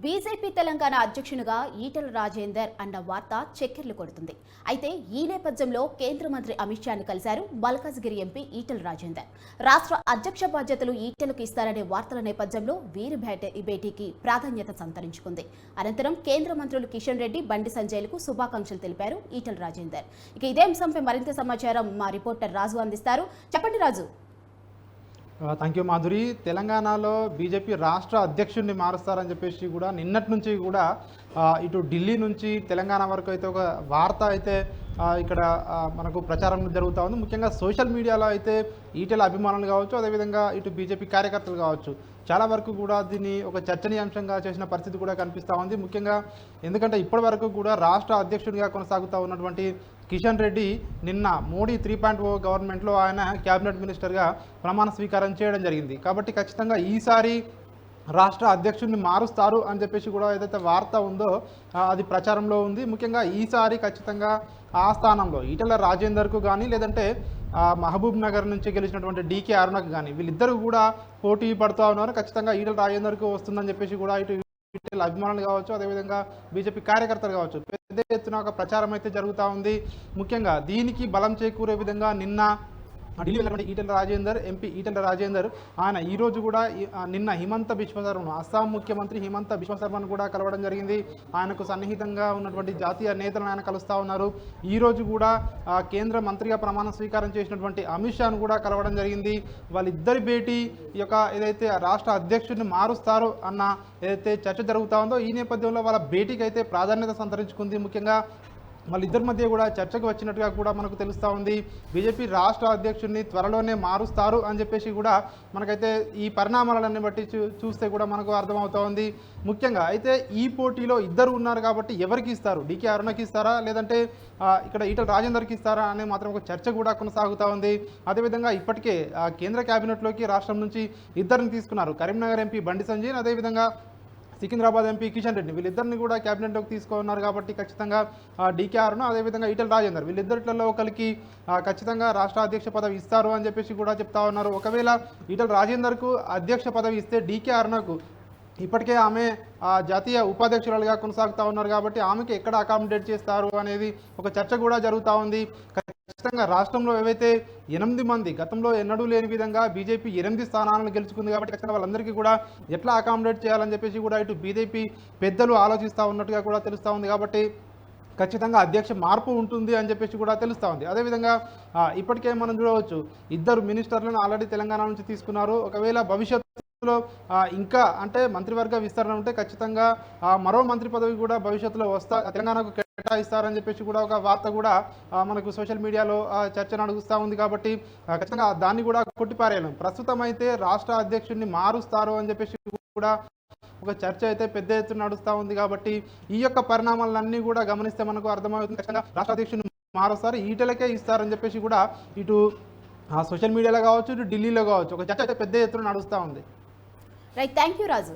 BJP Telangana అధ్యక్షునిగా ఈటెల రాజేందర్ అన్న వార్త చక్కెర్లు కొడుతుంది. అయితే ఈ నేపథ్యంలో కేంద్ర మంత్రి అమిత్ షాను కలిశారు మల్కాజ్గిరి ఎంపీ ఈటెల రాజేందర్. రాష్ట్ర అధ్యక్ష బాధ్యతలు ఈటెలకు ఇస్తారనే వార్తల నేపథ్యంలో వీరి భేటీకి ప్రాధాన్యత సంతరించుకుంది. అనంతరం కేంద్ర మంత్రులు కిషన్ రెడ్డి, బండి సంజయ్లకు శుభాకాంక్షలు తెలిపారు ఈటెల రాజేందర్. ఇక ఇదే అంశంపై మరింత సమాచారం మా రిపోర్టర్ రాజు అందిస్తారు. చెప్పండి రాజు. Thank you Madhuri. తెలంగాణలో బీజేపీ రాష్ట్ర అధ్యక్షుడిని మారుస్తారని చెప్పేసి కూడా నిన్నటి నుంచి కూడా ఇటు ఢిల్లీ నుంచి తెలంగాణ వరకు అయితే ఒక వార్త అయితే ఇక్కడ మనకు ప్రచారం జరుగుతూ ఉంది. ముఖ్యంగా సోషల్ మీడియాలో అయితే ఈటెల అభిమానులు కావచ్చు, అదేవిధంగా ఇటు బీజేపీ కార్యకర్తలు కావచ్చు, చాలా వరకు కూడా దీన్ని ఒక చర్చనీయాంశంగా చేసిన పరిస్థితి కూడా కనిపిస్తూ ఉంది. ముఖ్యంగా ఎందుకంటే ఇప్పటి వరకు కూడా రాష్ట్ర అధ్యక్షుడిగా కొనసాగుతూ ఉన్నటువంటి కిషన్ రెడ్డి నిన్న మోడీ 3.0 గవర్నమెంట్లో ఆయన క్యాబినెట్ మినిస్టర్గా ప్రమాణ స్వీకారం చేయడం జరిగింది. కాబట్టి ఖచ్చితంగా ఈసారి రాష్ట్ర అధ్యక్షుడిని మారుస్తారు అని చెప్పేసి కూడా ఏదైతే వార్త ఉందో అది ప్రచారంలో ఉంది. ముఖ్యంగా ఈసారి ఖచ్చితంగా ఆ స్థానంలో ఈటెల రాజేందర్కు కానీ, లేదంటే మహబూబ్ నగర్ నుంచి గెలిచినటువంటి డీకే అరుణకు కానీ, వీళ్ళిద్దరూ కూడా పోటీ పడుతూ ఉన్నారు. ఖచ్చితంగా ఈటెల రాజేందర్కు వస్తుందని చెప్పేసి కూడా ఇటు ఈటెల అభిమానులు కావచ్చు, అదేవిధంగా బీజేపీ కార్యకర్తలు కావచ్చు, పెద్ద ఎత్తున ఒక ప్రచారం అయితే జరుగుతూ ఉంది. ముఖ్యంగా దీనికి బలం చేకూరే విధంగా నిన్న ఢిల్లీ వెళ్ళినటువంటి ఈటెల రాజేందర్, ఎంపీ ఈటెల రాజేందర్ ఆయన ఈరోజు కూడా నిన్న హిమంత బిశ్వ శర్మను, అస్సాం ముఖ్యమంత్రి హిమంత బిశ్వ శర్మను కూడా కలవడం జరిగింది. ఆయనకు సన్నిహితంగా ఉన్నటువంటి జాతీయ నేతలను ఆయన కలుస్తూ ఉన్నారు. ఈరోజు కూడా కేంద్ర మంత్రిగా ప్రమాణ స్వీకారం చేసినటువంటి అమిత్ షాను కూడా కలవడం జరిగింది. వాళ్ళిద్దరి భేటీ ఈ యొక్క ఏదైతే రాష్ట్ర అధ్యక్షుడిని మారుస్తారు అన్న ఏదైతే చర్చ జరుగుతూ ఉందో ఈ నేపథ్యంలో వాళ్ళ భేటీకి అయితే ప్రాధాన్యత సంతరించుకుంది. ముఖ్యంగా వాళ్ళిద్దరి మధ్య కూడా చర్చకు వచ్చినట్టుగా కూడా మనకు తెలుస్తూ ఉంది. బీజేపీ రాష్ట్ర అధ్యక్షుడిని త్వరలోనే మారుస్తారు అని చెప్పేసి కూడా మనకైతే ఈ పరిణామాలన్నీ బట్టి చూస్తే కూడా మనకు అర్థమవుతూ ఉంది. ముఖ్యంగా అయితే ఈ పోటీలో ఇద్దరు ఉన్నారు కాబట్టి ఎవరికి ఇస్తారు, డీకే అరుణకి ఇస్తారా, లేదంటే ఇక్కడ ఈటెల రాజేందర్కి ఇస్తారా అనే మాత్రం ఒక చర్చ కూడా కొనసాగుతూ ఉంది. అదేవిధంగా ఇప్పటికే కేంద్ర కేబినెట్లోకి రాష్ట్రం నుంచి ఇద్దరిని తీసుకున్నారు. కరీంనగర్ ఎంపీ బండి సంజయ్, అదేవిధంగా సికింద్రాబాద్ ఎంపీ కిషన్ రెడ్డి, వీళ్ళిద్దరిని కూడా క్యాబినెట్లోకి తీసుకున్నారు. కాబట్టి ఖచ్చితంగా డీకే అరుణ, అదేవిధంగా ఈటెల రాజేందర్, వీళ్ళిద్దరిలో ఒకరికి ఖచ్చితంగా రాష్ట్ర అధ్యక్ష పదవి ఇస్తారు అని చెప్పేసి కూడా చెప్తా ఉన్నారు. ఒకవేళ ఈటెల రాజేందర్కు అధ్యక్ష పదవి ఇస్తే డీకే అరుణకు ఇప్పటికే ఆమె జాతీయ ఉపాధ్యక్షురాలుగా కొనసాగుతూ ఉన్నారు. కాబట్టి ఆమెకి ఎక్కడ అకామిడేట్ చేస్తారు అనేది ఒక చర్చ కూడా జరుగుతూ ఉంది. ఖచ్చితంగా రాష్ట్రంలో ఏవైతే 8 మంది గతంలో ఎన్నడూ లేని విధంగా బీజేపీ 8 స్థానాలను గెలుచుకుంది. కాబట్టి ఖచ్చితంగా వాళ్ళందరికీ కూడా ఎట్లా అకామిడేట్ చేయాలని చెప్పేసి కూడా ఇటు బీజేపీ పెద్దలు ఆలోచిస్తూ ఉన్నట్టుగా కూడా తెలుస్తూ ఉంది. కాబట్టి ఖచ్చితంగా అధ్యక్ష మార్పు ఉంటుంది అని చెప్పేసి కూడా తెలుస్తూ ఉంది. అదేవిధంగా ఇప్పటికే మనం చూడవచ్చు, ఇద్దరు మినిస్టర్లను ఆల్రెడీ తెలంగాణ నుంచి తీసుకున్నారు. ఒకవేళ భవిష్యత్తులో ఇంకా అంటే మంత్రివర్గ విస్తరణ ఉంటే ఖచ్చితంగా మరో మంత్రి పదవి కూడా భవిష్యత్తులో తెలంగాణకు కేటాయిస్తారని చెప్పేసి కూడా ఒక వార్త కూడా మనకు సోషల్ మీడియాలో చర్చ నడుస్తూ ఉంది. కాబట్టి ఖచ్చితంగా దాన్ని కూడా కొట్టిపారేయలేం. ప్రస్తుతం అయితే రాష్ట్ర అధ్యక్షుడిని మారుస్తారు అని చెప్పేసి కూడా ఒక చర్చ అయితే పెద్ద ఎత్తున నడుస్తూ ఉంది. కాబట్టి ఈ యొక్క పరిణామాలన్నీ కూడా గమనిస్తే మనకు అర్థమవుతుంది. ఖచ్చితంగా రాష్ట్ర అధ్యక్షుడిని మారుస్తారు, ఈటెలకే ఇస్తారని చెప్పేసి కూడా ఇటు సోషల్ మీడియాలో కావచ్చు, ఇటు ఢిల్లీలో కావచ్చు ఒక చర్చ అయితే పెద్ద ఎత్తున నడుస్తూ ఉంది. Right, thank you Raju.